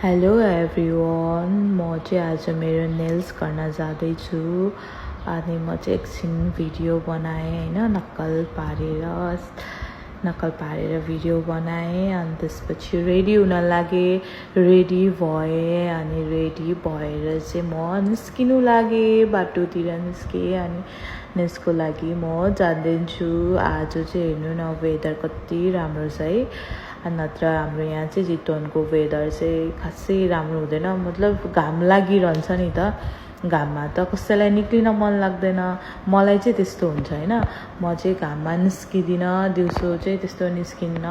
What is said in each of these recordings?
Hello everyone, म चाहिँ आज मेरो नेल्स गर्न जाँदैछु। अनि म चाहिँ एकछिन भिडियो बनाएँ होइन, नक्कल पारेर भिडियो बनाएँ। अनि त्यसपछि रेडी हुन लागेँ, रेडी भएँ। अनि रेडी भएर चाहिँ म निस्किनु लागेँ, बाटोतिर निस्केँ। अनि नेल्सको लागि म जाँदैछु। आज चाहिँ हेर्नु न, वेदर कति राम्रो छ है। नत्र हाम्रो यहाँ चाहिँ चितवनको वेदर चाहिँ खासै राम्रो हुँदैन। मतलब घाम लागिरहन्छ नि त, घाममा त कसैलाई निक्लिन मन लाग्दैन। मलाई चाहिँ त्यस्तो हुन्छ होइन, म चाहिँ घाममा निस्किदिनँ, दिउँसो चाहिँ त्यस्तो निस्किन्न।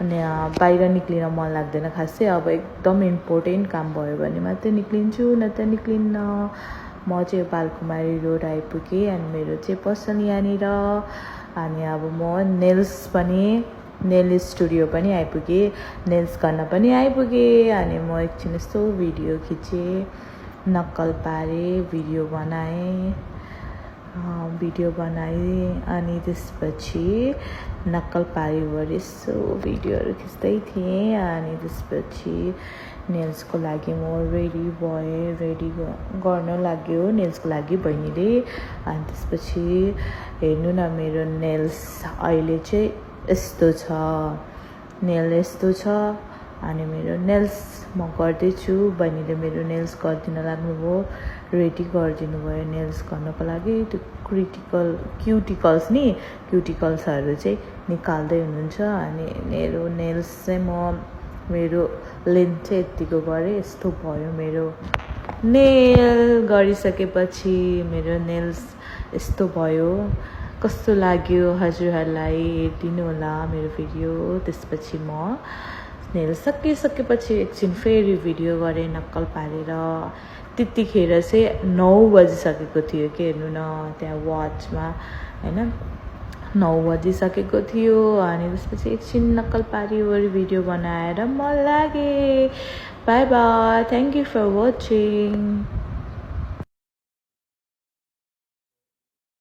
अनि बाहिर निक्लिन मन लाग्दैन खासै। अब एकदम इम्पोर्टेन्ट काम भयो भने मात्रै निक्लिन्छु, न त निक्लिन्न। म चाहिँ बालकुमारी रोड आइपुगेँ। अनि मेरो चाहिँ पसल यहाँनिर। अनि अब म नेल स्टुडियो पनि आइपुगेँ, नेल्स गर्न पनि आइपुगेँ। अनि म एकछिन यस्तो भिडियो खिचेँ, नक्कल पारेँ, भिडियो बनाएँ। अनि त्यसपछि नक्कल पारेर यसो भिडियोहरू खिच्दै थिएँ। अनि त्यसपछि नेल्सको लागि म रेडी भएँ, रेडी गर्न लाग्यो नेल्सको लागि बहिनीले। अनि त्यसपछि हेर्नु न, मेरो नेल्स अहिले चाहिँ यस्तो छ, नेल यस्तो छ। अनि मेरो नेल्स म गर्दैछु, बहिनीले मेरो नेल्स गरिदिन लाग्नुभयो, रेडी गरिदिनु भयो नेल्स गर्नको लागि। त्यो क्युटिकल्सहरू चाहिँ निकाल्दै हुनुहुन्छ। अनि मेरो नेल्स चाहिँ मेरो लेन्थ चाहिँ यत्तिको गरेँ, यस्तो भयो मेरो नेल गरिसकेपछि। मेरो नेल्स यस्तो भयो। कस्तो लाग्यो हजुरहरूलाई, हेरिदिनु होला मेरो भिडियो। त्यसपछि म नेल सकिसकेपछि एकछिन फेरि भिडियो गरेँ नक्कल पारेर। त्यतिखेर चाहिँ 9 बजिसकेको थियो कि, हेर्नु न त्यहाँ वाचमा होइन, 9 बजिसकेको थियो। अनि त्यसपछि एकछिन नक्कल पारेर भिडियो बनाएर म लागेँ। Bye bye, thank you for watching.